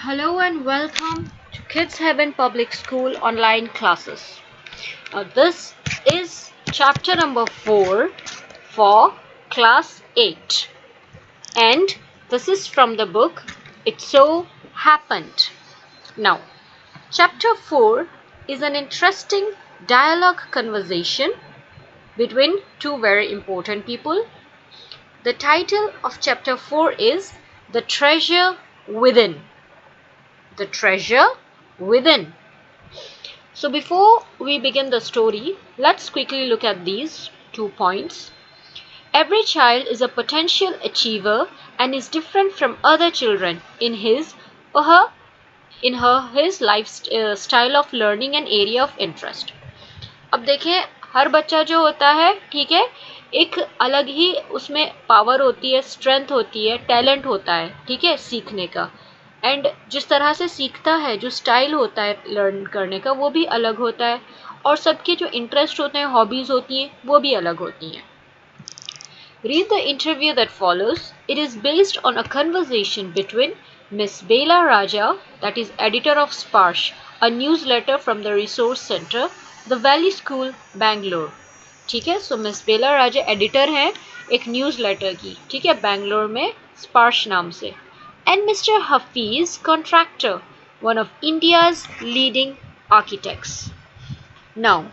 Hello and welcome to Kids Heaven Public School online classes. This is chapter number 4 for class 8, and this is from the book It So Happened. Now, chapter 4 is an interesting dialogue conversation between two very important people. The title of chapter 4 is The Treasure Within. The treasure within. So before we begin the story, let's quickly look at these 2 points. Every child is a potential achiever and is different from other children in his lifestyle of learning and area of interest. अब देखें, हर बच्चा जो होता है, ठीक है, एक अलग ही उसमें पावर होती है, स्ट्रेंथ होती है, टैलेंट होता है, ठीक है, सीखने का. एंड जिस तरह से सीखता है, जो स्टाइल होता है लर्न करने का, वो भी अलग होता है. और सबके जो इंटरेस्ट होते हैं, हॉबीज़ होती हैं, वो भी अलग होती हैं. Read the interview that follows. It is based on a conversation between Miss Bela Raja, that is editor of Sparsh, a newsletter from the Resource Center, The Valley School, Bangalore. ठीक है, सो miss Bela राजा editor हैं एक newsletter की, ठीक है, बैंगलोर में, स्पार्श नाम से. And Mr. Hafeez, contractor, one of India's leading architects. Now,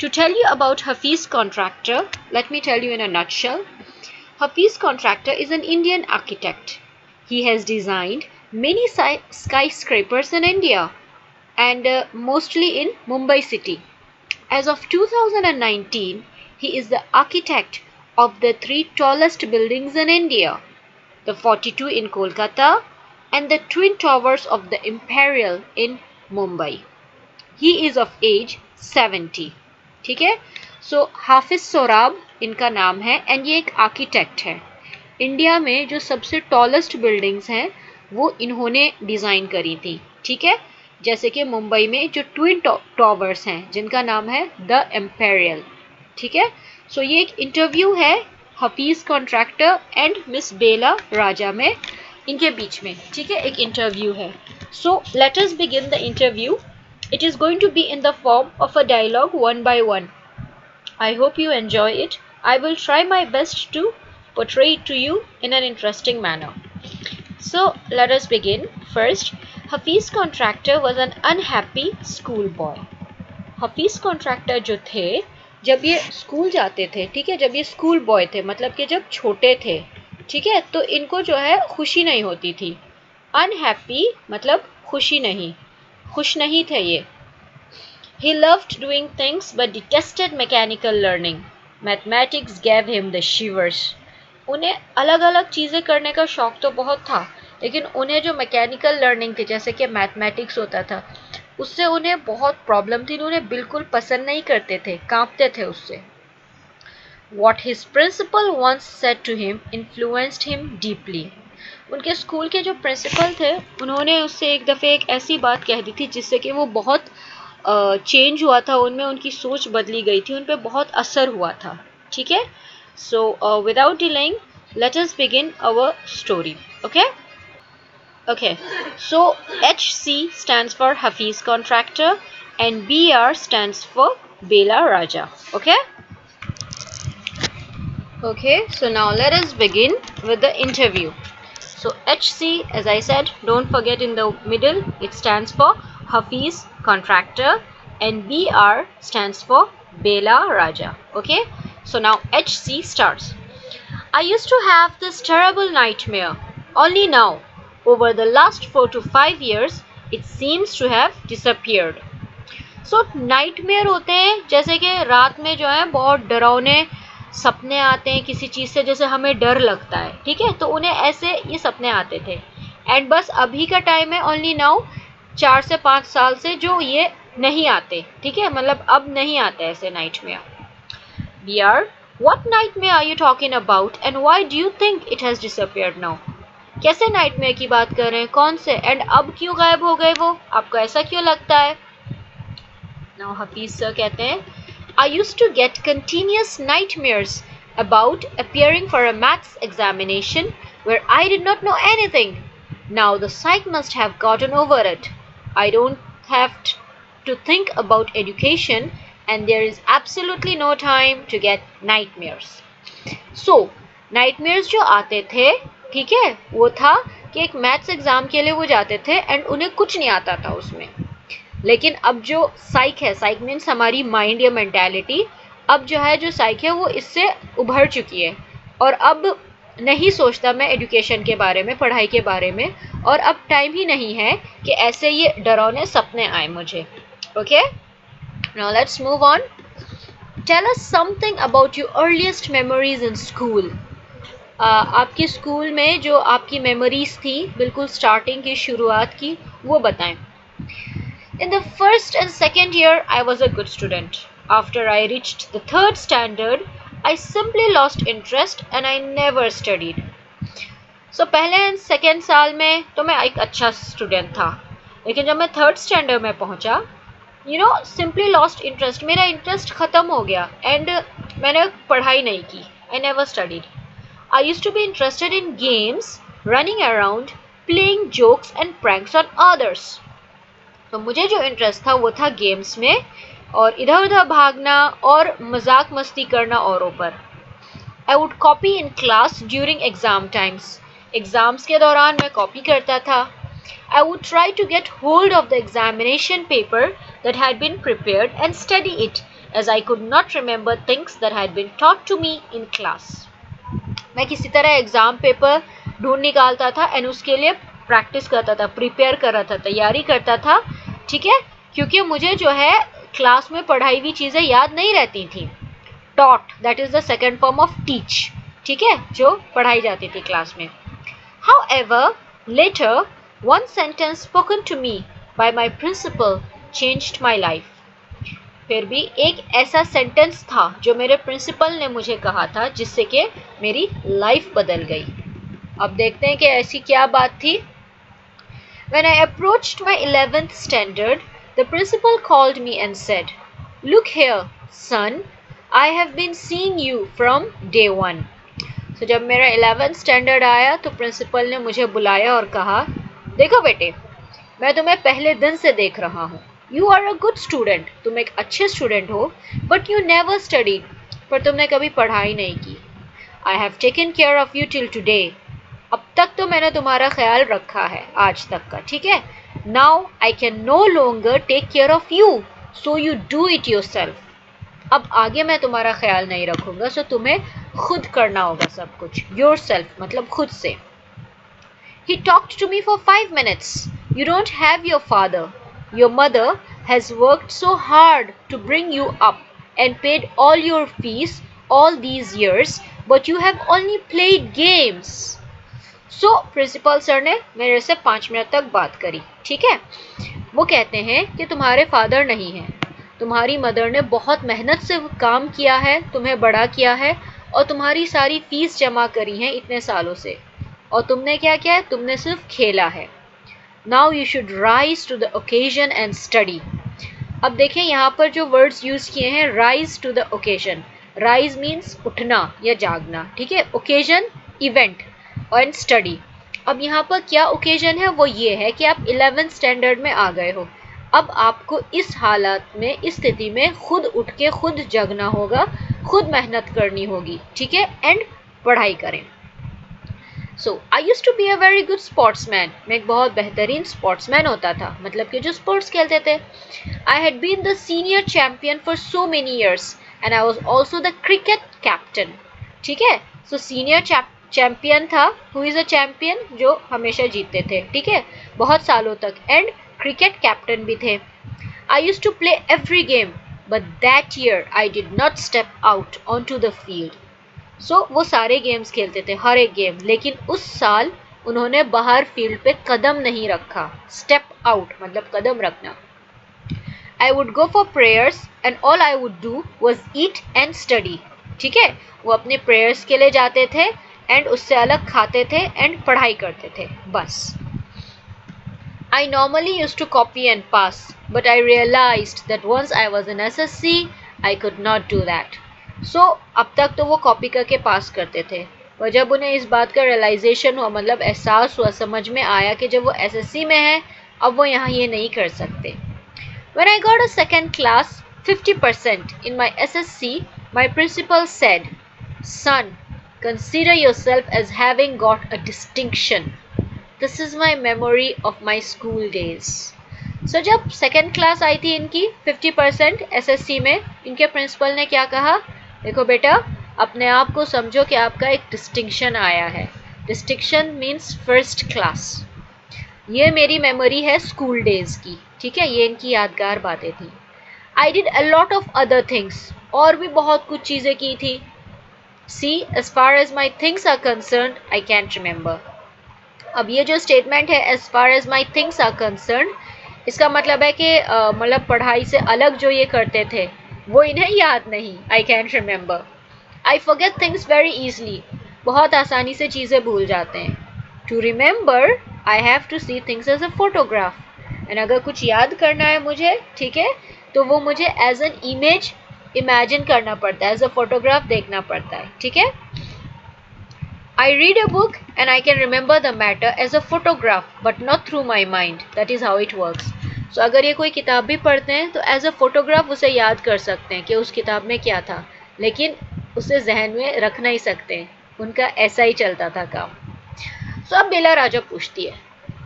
to tell you about Hafeez contractor, let me tell you in a nutshell. Hafeez contractor is an Indian architect. He has designed many skyscrapers in India and mostly in Mumbai city. As of 2019, he is the architect of the 3 tallest buildings in India. The 42 in Kolkata and the Twin Towers of the Imperial in Mumbai. He is of age 70. ठीक है, सो हाफिज सोराब इनका नाम है and ये एक architect है. India में जो सबसे टॉलेस्ट बिल्डिंग्स हैं वो इन्होंने डिज़ाइन करी थी, ठीक है, जैसे कि मुंबई में जो ट्विन टावर्स हैं जिनका नाम है द एम्पेरियल. ठीक है, सो ये एक इंटरव्यू है Hafeez Contractor and Miss Bela Raja में, इनके बीच में, ठीक है, एक इंटरव्यू है. So let us begin the interview. It is going to be in the form of a dialogue one by one. I hope you enjoy it. I will try my best to portray it to you in an interesting manner. So let us begin. First, Hafeez contractor was an unhappy schoolboy. Hafeez contractor जो थे, जब ये school जाते थे, ठीक है, जब ये स्कूल बॉय थे, मतलब कि जब छोटे थे, ठीक है, तो इनको जो है खुशी नहीं होती थी. अनहैप्पी मतलब खुशी नहीं, खुश नहीं थे ये. He loved doing things but detested mechanical learning. Mathematics gave him the shivers. उन्हें अलग अलग चीज़ें करने का शौक़ तो बहुत था, लेकिन उन्हें जो मैकेनिकल लर्निंग थी, जैसे कि मैथमेटिक्स होता था, उससे उन्हें बहुत प्रॉब्लम थी, उन्हें बिल्कुल पसंद नहीं करते थे, कांपते थे उससे. What his principal once said to him influenced him deeply. उनके स्कूल के जो प्रिंसिपल थे, उन्होंने उससे एक दफ़े एक ऐसी बात कह दी थी जिससे कि वो बहुत चेंज हुआ था, उनमें उनकी सोच बदली गई थी, उन पर बहुत असर हुआ था. ठीक है, so without delaying let us begin our story. Okay, so HC stands for Hafeez contractor and BR stands for Bela Raja. Okay, so now let us begin with the interview. So HC, as I said, don't forget in the middle, it stands for Hafeez contractor and BR stands for Bela Raja. Okay, so now HC starts. I used to have this terrible nightmare. Only now, over the last 4 to 5 years, it seems to have disappeared. So nightmare होते हैं जैसे कि रात में जो है बहुत डरावने सपने आते हैं किसी चीज़ से, जैसे हमें डर लगता है, ठीक है, तो उन्हें ऐसे ये सपने आते थे. एंड बस अभी का टाइम है, ओनली नाउ, 4 से 5 साल से जो ये नहीं आते, ठीक है, मतलब अब नहीं आते ऐसे nightmare. BR, what nightmare are you talking about and why do you think it has disappeared now? कैसे नाइटमेयर की बात कर रहे हैं, कौन से, एंड अब क्यों गायब हो गए वो, आपको ऐसा क्यों लगता है? नाउ हफीज सर कहते हैं, I used to get continuous nightmares about appearing for a maths examination where I did not know anything. Now the psych must have gotten over it. I don't have to think about education and there is absolutely no time to get nightmares. So nightmares जो आते थे, ठीक है, वो था कि एक maths exam के लिए वो जाते थे एंड उन्हें कुछ नहीं आता था उसमें. लेकिन अब जो साइक है, साइक मीन्स हमारी माइंड या मेंटालिटी, अब जो है जो साइक है वो इससे उभर चुकी है और अब नहीं सोचता मैं एजुकेशन के बारे में, पढ़ाई के बारे में, और अब टाइम ही नहीं है कि ऐसे ये डरावने सपने आए मुझे. Okay, now let's move on. Tell us something about your earliest memories in school. आपके स्कूल में जो आपकी मेमोरीज थी, बिल्कुल स्टार्टिंग की, शुरुआत की, वो बताएं. In the first and second year, I was a good student. After I reached the third standard, I simply lost interest and I never studied. So पहले एंड सेकेंड साल में तो मैं एक अच्छा स्टूडेंट था, लेकिन जब मैं थर्ड स्टैंडर्ड में पहुंचा, सिंपली लॉस्ट इंटरेस्ट, मेरा इंटरेस्ट ख़त्म हो गया एंड मैंने पढ़ाई नहीं की. I never studied. I used to be interested in games, running around, playing jokes and pranks on others. तो मुझे जो इंटरेस्ट था वो था गेम्स में और इधर उधर भागना और मजाक मस्ती करना औरों पर. I would copy in class during exam times. Exams के दौरान मैं कॉपी करता था. I would try to get hold of the examination paper that had been prepared and study it, as I could not remember things that had been taught to me in class. मैं किसी तरह exam paper ढूंढ निकालता था and उसके लिए practice करता था, प्रिपेयर कर रहा था, तैयारी करता था, ठीक है, क्योंकि मुझे जो है क्लास में पढ़ाई हुई चीज़ें याद नहीं रहती थी. Taught, that is the second form of teach, ठीक है, जो पढ़ाई जाती थी क्लास में. However, later, one sentence spoken to me by my principal changed my life. फिर भी एक ऐसा सेंटेंस था जो मेरे प्रिंसिपल ने मुझे कहा था जिससे कि मेरी लाइफ बदल गई. अब देखते हैं कि ऐसी क्या बात थी. When I approached my 11th standard, the principal called me and said, "Look here, son, I have been seeing you from day one." So जब मेरा 11th स्टैंडर्ड आया तो प्रिंसिपल ने मुझे बुलाया और कहा, देखो बेटे, मैं तुम्हें पहले दिन से देख रहा हूँ. You are a good student, तुम एक अच्छे स्टूडेंट हो, बट यू नेवर स्टडीड, पर तुमने कभी पढ़ाई नहीं की. I have taken care of you till today, अब तक तो मैंने तुम्हारा ख्याल रखा है, आज तक का, ठीक है. Now I can no longer take care of you, so you do it yourself. अब आगे मैं तुम्हारा ख्याल नहीं रखूँगा, सो तुम्हें खुद करना होगा सब कुछ. योरसेल्फ मतलब खुद से. He talked to me for 5 minutes. You don't have your father. Your mother has worked so hard to bring you up and paid all your fees all these years, but you have only played games. So, principal sir ने मेरे से 5 minute तक बात करी, ठीक है. वो कहते हैं कि तुम्हारे फादर नहीं हैं, तुम्हारी मदर ने बहुत मेहनत से काम किया है, तुम्हें बड़ा किया है और तुम्हारी सारी फीस जमा करी है इतने सालों से, और तुमने क्या किया है, तुमने सिर्फ खेला है. Now you should rise to the occasion and study. अब देखें यहाँ पर जो वर्ड्स यूज़ किए हैं, rise to the occasion. Rise means उठना या जागना, ठीक है. Occasion event and study. अब यहाँ पर क्या ओकेजन है, वो ये है कि आप 11th स्टैंडर्ड में आ गए हो. अब आपको इस हालत में, इस स्थिति में खुद उठ के खुद जगना होगा, खुद मेहनत करनी होगी, ठीक है, एंड पढ़ाई करें. So I used to be a very good sportsman. मैं एक बहुत बेहतरीन स्पोर्ट्समैन होता था, मतलब कि जो स्पोर्ट्स खेलते थे. I had been the senior champion for so many years and I was also the cricket captain, ठीक है. सो सीनियर चैम्पियन था, हु इज़ अ चैम्पियन, जो हमेशा जीतते थे, ठीक है, बहुत सालों तक, एंड क्रिकेट कैप्टन भी थे. I used to play every game, but that year I did not step out on to the field. So वो सारे गेम्स खेलते थे, हर एक गेम, लेकिन उस साल उन्होंने बाहर फील्ड पे कदम नहीं रखा. स्टेप आउट मतलब कदम रखना. I would go for prayers and all I would do was eat and study, ठीक है. वो अपने प्रेयर्स के लिए जाते थे एंड उससे अलग खाते थे एंड पढ़ाई करते थे, बस. I normally used to copy and pass, but I realized that once I was in SSC, I could not do that. So, अब तक तो वो कॉपी करके पास करते थे, और जब उन्हें इस बात का रियलाइजेशन हुआ, मतलब एहसास हुआ, समझ में आया कि जब वो एसएससी में है अब वो यहाँ ये नहीं कर सकते. When I got a second class 50% in my SSC, my principal said, "Son, consider yourself as having got a distinction." This is my memory of my school days. So जब सेकेंड क्लास आई थी इनकी 50% SSC में, इनके principal ने क्या कहा, देखो बेटा अपने आप को समझो कि आपका एक डिस्टिंक्शन आया है. Distinction means first class. ये मेरी मेमोरी है स्कूल डेज की, ठीक है, ये इनकी यादगार बातें थी. I did a lot of other things, और भी बहुत कुछ चीज़ें की थी. See as far as my things are concern I can't remember. अब ये जो स्टेटमेंट है as far as my things are concern, इसका मतलब है कि मतलब पढ़ाई से अलग जो ये करते थे वो इन्हें याद नहीं. I can't remember. I forget things very easily, बहुत आसानी से चीज़ें भूल जाते हैं. To remember I have to see things as a photograph. And अगर कुछ याद करना है मुझे, ठीक है, तो वो मुझे एज एन इमेज इमेजिन करना पड़ता है, एज अ फोटोग्राफ देखना पड़ता है, ठीक है. I read a book and I can remember the matter as a photograph but not through my mind. That is how it works. So अगर ये कोई किताब भी पढ़ते हैं तो एज अ फोटोग्राफ उसे याद कर सकते हैं कि उस किताब में क्या था, लेकिन उसे जहन में रख नहीं सकते हैं. उनका ऐसा ही चलता था काम. सो अब बेला राजा पूछती है,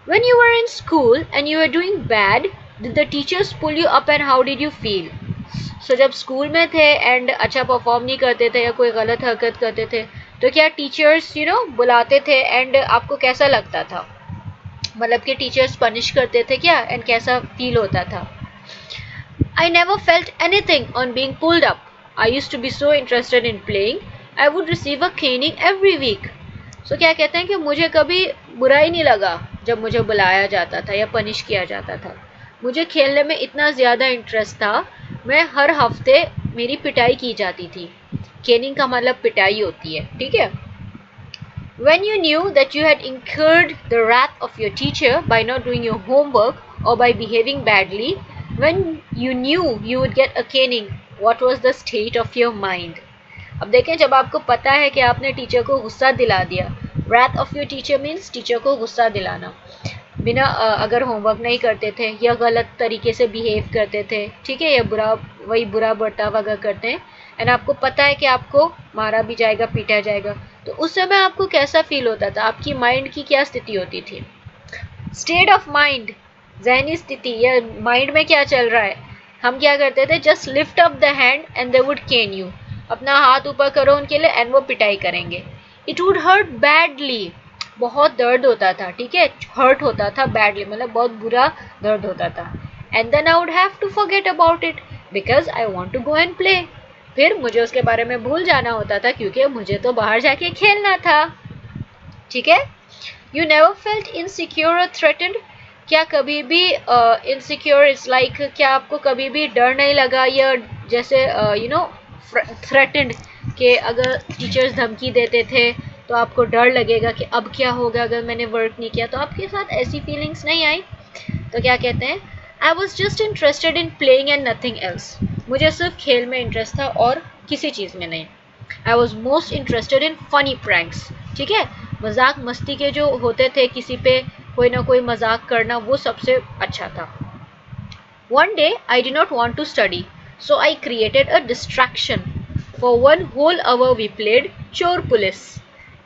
When you were in school and you were doing bad, did the teachers pull you up and how did you feel? So जब स्कूल में थे एंड अच्छा परफॉर्म नहीं करते थे या कोई गलत हरकत करते थे तो क्या टीचर्स बुलाते थे एंड आपको कैसा लगता था, मतलब कि टीचर्स पनिश करते थे क्या एंड कैसा फील होता था. I never felt anything on being pulled up. I used to be so interested in playing. I would receive a caning every week. So क्या कहते हैं कि मुझे कभी बुरा ही नहीं लगा जब मुझे बुलाया जाता था या पनिश किया जाता था. मुझे खेलने में इतना ज़्यादा इंटरेस्ट था, मैं हर हफ्ते मेरी पिटाई की जाती थी. केनिंग का मतलब पिटाई होती है, ठीक है. When you knew that you had incurred the wrath of your teacher by not doing your homework or by behaving badly, when you knew you would get a caning, what was the state of your mind? अब देखें, जब आपको पता है कि आपने teacher को गुस्सा दिला दिया. wrath of your teacher means teacher को गुस्सा दिलाना, बिना अगर होमवर्क नहीं करते थे या गलत तरीके से बिहेव करते थे, ठीक है, या बुरा बर्ताव अगर करते हैं एंड आपको पता है कि आपको मारा भी जाएगा, पीटा जाएगा, तो उस समय आपको कैसा फील होता था, आपकी माइंड की क्या स्थिति होती थी. स्टेट ऑफ माइंड, ज़हनी स्थिति, या माइंड में क्या चल रहा है. हम क्या करते थे, just lift up the hand and they would can you. अपना हाथ ऊपर करो उनके लिए एंड वो पिटाई करेंगे. इट वुड हर्ट बैडली, बहुत दर्द होता था, ठीक है, हर्ट होता था, बैडली मतलब बहुत बुरा दर्द होता था. And then I would have to forget about it because I want to go and play. फिर मुझे उसके बारे में भूल जाना होता था क्योंकि मुझे तो बाहर जाके खेलना था, ठीक है. यू नेवर फेल्ट इनसिक्योर और थ्रेटेंड. क्या कभी भी इनसिक्योर इज लाइक, क्या आपको कभी भी डर नहीं लगा या जैसे थ्रेटेंड कि अगर टीचर्स धमकी देते थे तो आपको डर लगेगा कि अब क्या होगा अगर मैंने वर्क नहीं किया, तो आपके साथ ऐसी फीलिंग्स नहीं आई. तो क्या कहते हैं, I was just interested in playing and nothing else. मुझे सिर्फ खेल में इंटरेस्ट था और किसी चीज़ में नहीं. I was most interested in funny pranks, ठीक है, मजाक मस्ती के जो होते थे, किसी पे कोई ना कोई मजाक करना, वो सबसे अच्छा था. One day I did not want to study so I created a distraction. For 1 whole hour we played चोर पुलिस.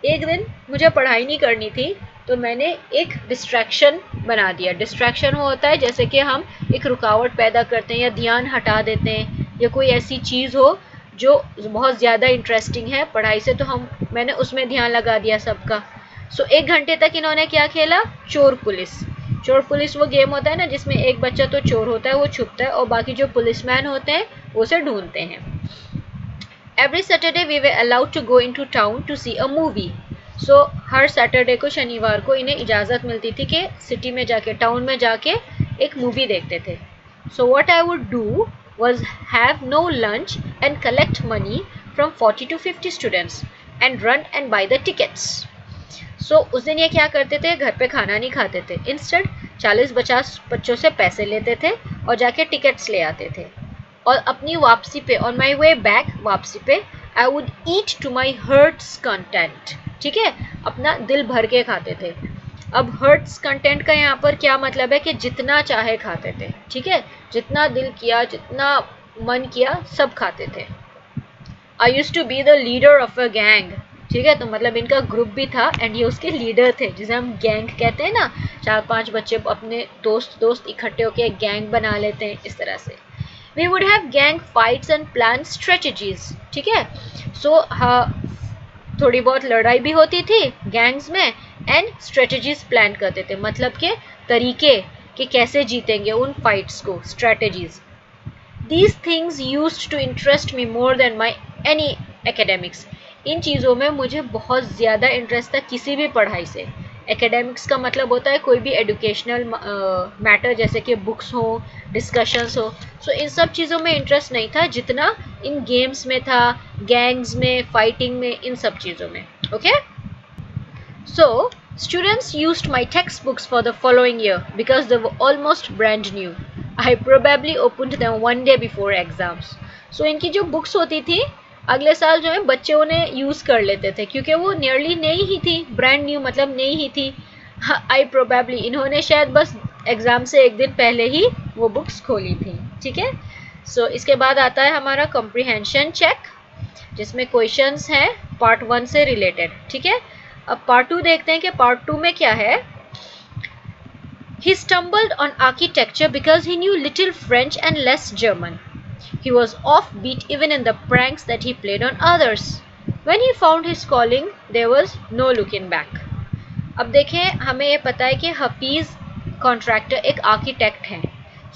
एक दिन मुझे पढ़ाई नहीं करनी थी तो मैंने एक डिस्ट्रैक्शन बना दिया. डिस्ट्रैक्शन वो होता है जैसे कि हम एक रुकावट पैदा करते हैं या ध्यान हटा देते हैं या कोई ऐसी चीज़ हो जो बहुत ज़्यादा इंटरेस्टिंग है पढ़ाई से, तो मैंने उसमें ध्यान लगा दिया सबका. सो 1 घंटे तक इन्होंने क्या खेला, चोर पुलिस. चोर पुलिस वो गेम होता है ना जिसमें एक बच्चा तो चोर होता है, वो छुपता है और बाकी जो पुलिसमैन होते हैं वो उसे ढूंढते हैं. Every Saturday we were allowed to go into town to see a movie. So her Saturday को, शनिवार को इन्हें इजाज़त मिलती थी कि सिटी में जाके, टाउन में जाके एक मूवी देखते थे. So what I would do was have no lunch and collect money from 40 to 50 students and run and buy the tickets. So उस दिन ये क्या करते थे, घर पे खाना नहीं खाते थे, इंस्टेड 40-50 बच्चों से पैसे लेते थे और जाके टिकट्स ले आते थे. और अपनी वापसी पे, ऑन माई वे बैक, वापसी पे I would eat to my heart's content, ठीक है, अपना दिल भर के खाते थे। अब हर्ट्स कंटेंट का यहाँ पर क्या मतलब है कि जितना चाहे खाते थे, ठीक है, जितना दिल किया, जितना मन किया, सब खाते थे। I use to be the leader of a gang, ठीक है, तो मतलब इनका ग्रुप भी था एंड ये उसके लीडर थे, जिसे हम गैंग कहते हैं ना, 4-5 बच्चे अपने दोस्त इकट्ठे होकर एक गैंग बना लेते हैं, इस तरह से। We would have gang fights and plan strategies, ठीक है, सो थोड़ी बहुत लड़ाई भी होती थी गैंग्स में एंड स्ट्रेटजीज प्लान करते थे, मतलब के तरीके कि कैसे जीतेंगे उन फाइट्स को, strategies. These things used to interest me more than my any academics. इन चीज़ों में मुझे बहुत ज़्यादा इंटरेस्ट था किसी भी पढ़ाई से। एकेडमिक्स का मतलब होता है कोई भी एजुकेशनल मैटर, जैसे कि बुक्स हो, डिस्कशंस हो, सो इन सब चीज़ों में इंटरेस्ट नहीं था जितना इन गेम्स में था, गैंग्स में, फाइटिंग में, इन सब चीज़ों में। Okay, so students used my textbooks for the following year because they were almost brand new. I probably opened them one day before exams. So इनकी जो बुक्स होती थी अगले साल जो है बच्चे उन्हें यूज़ कर लेते थे क्योंकि वो नियरली नई ही थी, ब्रांड न्यू मतलब नई ही थी। आई प्रोबेबली, इन्होंने शायद बस एग्ज़ाम से एक दिन पहले ही वो बुक्स खोली थी, ठीक है। सो इसके बाद आता है हमारा कॉम्प्रिहेंशन चेक, जिसमें क्वेश्चंस हैं पार्ट 1 से रिलेटेड, ठीक है। अब पार्ट 2 देखते हैं कि पार्ट 2 में क्या है। He stumbled on architecture because he knew little French and less German. He was offbeat even in the pranks that he played on others. When he found his calling, there was no looking back. अब देखें, हमें ये पता है कि Hafeez contractor एक architect हैं,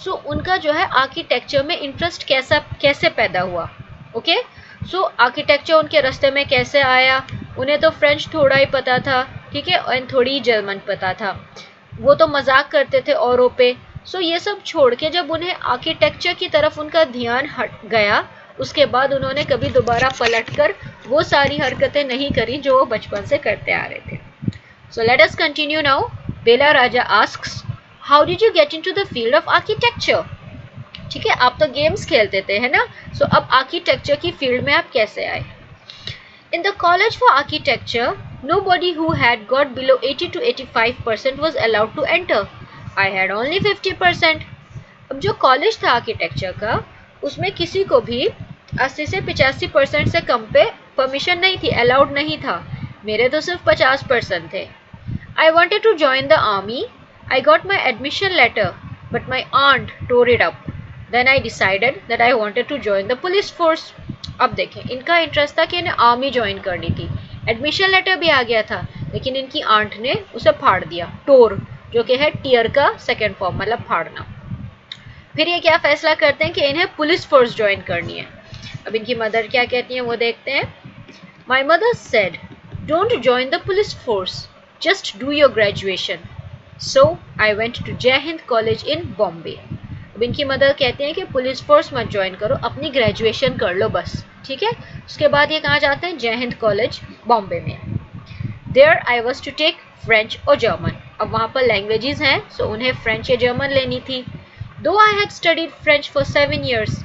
सो उनका जो है आर्किटेक्चर में इंटरेस्ट कैसे पैदा हुआ। ओके, सो आर्किटेक्चर उनके रास्ते में कैसे आया। उन्हें तो फ्रेंच थोड़ा ही पता था, ठीक है, और थोड़ी जर्मन पता था। वो तो मजाक करते थे औरों पे। सो ये सब छोड़ के जब उन्हें आर्किटेक्चर की तरफ उनका ध्यान हट गया, उसके बाद उन्होंने कभी दोबारा पलटकर वो सारी हरकतें नहीं करी जो वो बचपन से करते आ रहे थे। So let us continue now. Bela Raja asks, how did you get into the field of architecture. ठीक है, आप तो गेम्स खेलते थे, है ना। सो अब आर्किटेक्चर की फील्ड में आप कैसे आए। In the college for architecture, nobody who had got below 80 to 85% was allowed to enter. I had only 50%. अब जो कॉलेज था आर्किटेक्चर का, उसमें किसी को भी 80 से 85% से कम पे परमिशन नहीं थी, अलाउड नहीं था। मेरे तो सिर्फ 50% थे। I wanted to join the army. I got my admission letter, but my aunt tore it up. Then I decided that I wanted to join the police force. अब देखें, इनका इंटरेस्ट था कि इन्हें आर्मी ज्वाइन करनी थी। Admission letter भी आ गया था, लेकिन इनकी आंट ने उसे फाड़ दिया। टोर, जो कि है टीयर का सेकेंड फॉर्म, मतलब फाड़ना। फिर ये क्या फैसला करते हैं कि इन्हें पुलिस फोर्स ज्वाइन करनी है। अब इनकी मदर क्या कहती हैं वो देखते हैं। My mother said, don't join the police force, just do your graduation. So I went to Jai Hind college in Bombay. अब इनकी मदर कहते हैं कि पुलिस फोर्स मत ज्वाइन करो, अपनी ग्रेजुएशन कर लो बस, ठीक है। उसके बाद ये कहाँ जाते हैं, जय हिंद कॉलेज बॉम्बे में। There I was to take French और जर्मन। अब वहाँ पर लैंग्वेजेस हैं, सो उन्हें फ्रेंच या जर्मन लेनी थी। दो I had studied French for 7 years,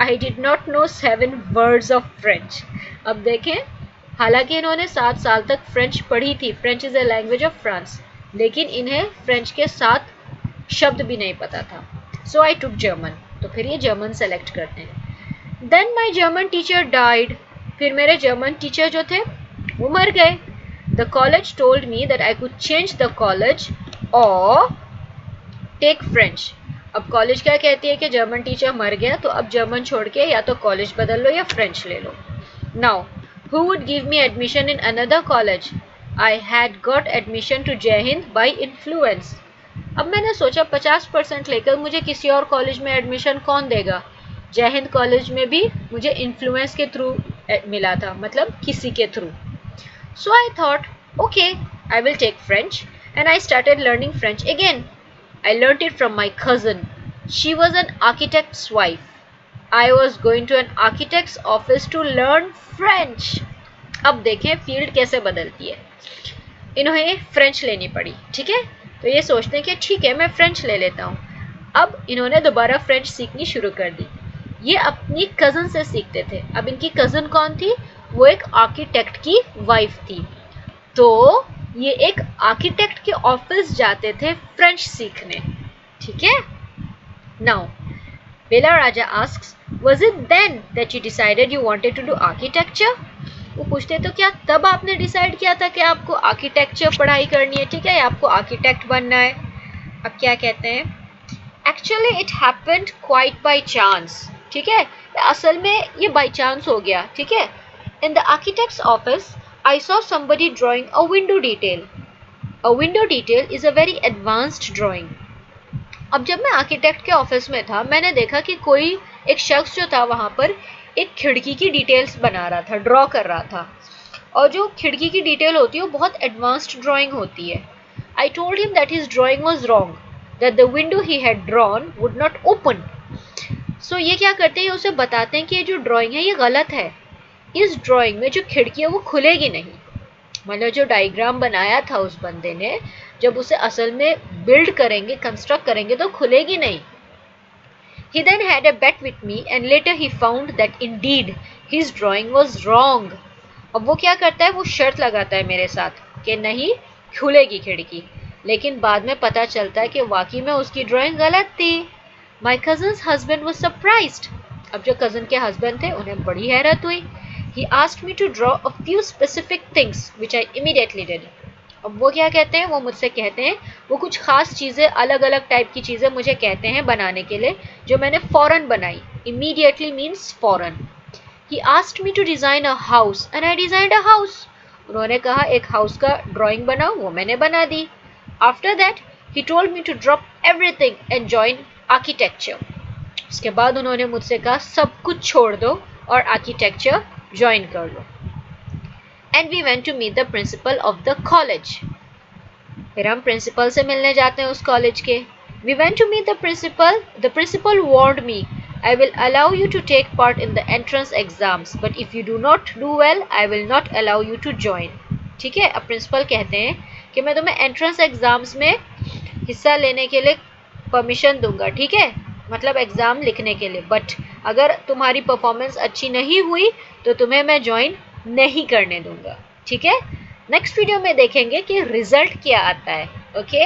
I did not know 7 words of French. अब देखें, हालांकि इन्होंने 7 साल तक फ्रेंच पढ़ी थी, French is a language of France, लेकिन इन्हें फ्रेंच के 7 शब्द भी नहीं पता था। सो आई टुक जर्मन, तो फिर ये जर्मन सेलेक्ट करते हैं। देन माई जर्मन टीचर डाइड, फिर मेरे जर्मन टीचर जो थे वो मर गए। The college told me that I could change the college और टेक फ्रेंच। अब कॉलेज क्या कहती है कि जर्मन टीचर मर गया, तो अब जर्मन छोड़ के या तो कॉलेज बदल लो या फ्रेंच ले लो। Now who would give me admission in another college. I had got admission to Jai Hind by influence. अब मैंने सोचा 50% लेकर मुझे किसी और कॉलेज में एडमिशन कौन देगा। जय हिंद कॉलेज में भी मुझे इन्फ्लुएंस के थ्रू मिला था, मतलब किसी के through. So I thought, okay, I will take French and I started learning French again. I learned it from my cousin, she was an architect's wife. I was going to an architect's office to learn French. अब देखें field कैसे बदलती है। इन्हें French लेनी पड़ी, ठीक है, तो ये सोचते हैं कि ठीक है मैं फ्रेंच ले लेता हूँ। अब इन्होंने दोबारा फ्रेंच सीखनी शुरू कर दी। ये अपनी कज़न से सीखते थे। अब इनकी कज़न कौन थी, वो एक आर्किटेक्ट की वाइफ थी। तो ये एक आर्किटेक्ट के ऑफिस जाते थे फ्रेंच सीखने, ठीक है। Now Bela Raja asks, was it then that you decided you wanted to do architecture? वो पूछते तो क्या तब आपने डिसाइड किया था कि आपको आर्किटेक्चर पढ़ाई करनी है, ठीक है, या आपको आर्किटेक्ट बनना है? अब क्या कहते हैं, actually it happened quite by chance, ठीक है, असल में ये बाय चांस हो गया, ठीक है। In the architects office I saw somebody drawing a window detail. A window detail is a very advanced drawing. अब जब मैं आर्किटेक्ट के ऑफिस में था, मैंने देखा कि कोई एक शख्स जो था वहाँ पर एक खिड़की की डिटेल्स बना रहा था, ड्रॉ कर रहा था, और जो खिड़की की डिटेल होती है वो बहुत एडवांस्ड ड्राइंग होती है। I told him that his drawing was wrong, that the window he had drawn would not open. So ये क्या करते हैं, उसे बताते हैं कि ये जो ड्राइंग है ये गलत है, इस ड्राइंग में जो खिड़की है वो खुलेगी नहीं। मतलब जो डायग्राम बनाया था उस बंदे ने, जब उसे असल में बिल्ड करेंगे, कंस्ट्रक्ट करेंगे, तो खुलेगी नहीं। He then had a bet with me and later he found that indeed his drawing was wrong. अब वो क्या करता है, वो शर्त लगाता है मेरे साथ कि नहीं खुलेगी खिड़की, लेकिन बाद में पता चलता है कि वाकई में उसकी ड्राइंग गलत थी। My cousin's husband was surprised. अब जो कज़न के हस्बैंड थे उन्हें बड़ी हैरत हुई। He asked me to draw a few specific things which I immediately did. अब वो क्या कहते हैं, वो मुझसे कहते हैं, वो कुछ खास चीज़ें, अलग अलग टाइप की चीज़ें मुझे कहते हैं बनाने के लिए, जो मैंने फ़ौरन बनाई। Immediately means फ़ौरन। He asked me to design a house and I designed a house. उन्होंने कहा एक हाउस का ड्राइंग बनाओ, वो मैंने बना दी। After that he told me to drop everything and join architecture. उसके बाद उन्होंने मुझसे कहा सब कुछ छोड़ दो और आर्किटेक्चर ज्वाइन कर लो। And we went to meet the principal of the college. फिर हम प्रिंसिपल से मिलने जाते हैं उस कॉलेज के। We went to meet the principal. The principal warned me, I will allow you to take part in the entrance exams, but if you do not do well, I will not allow you to join. ठीक है, अब principal कहते हैं कि मैं तुम्हें entrance exams में हिस्सा लेने के लिए परमिशन दूंगा, ठीक है, मतलब एग्ज़ाम लिखने के लिए, बट अगर तुम्हारी परफॉर्मेंस अच्छी नहीं हुई तो तुम्हें मैं ज्वाइन नहीं करने दूंगा, ठीक है। नेक्स्ट वीडियो में देखेंगे कि रिजल्ट क्या आता है, ओके।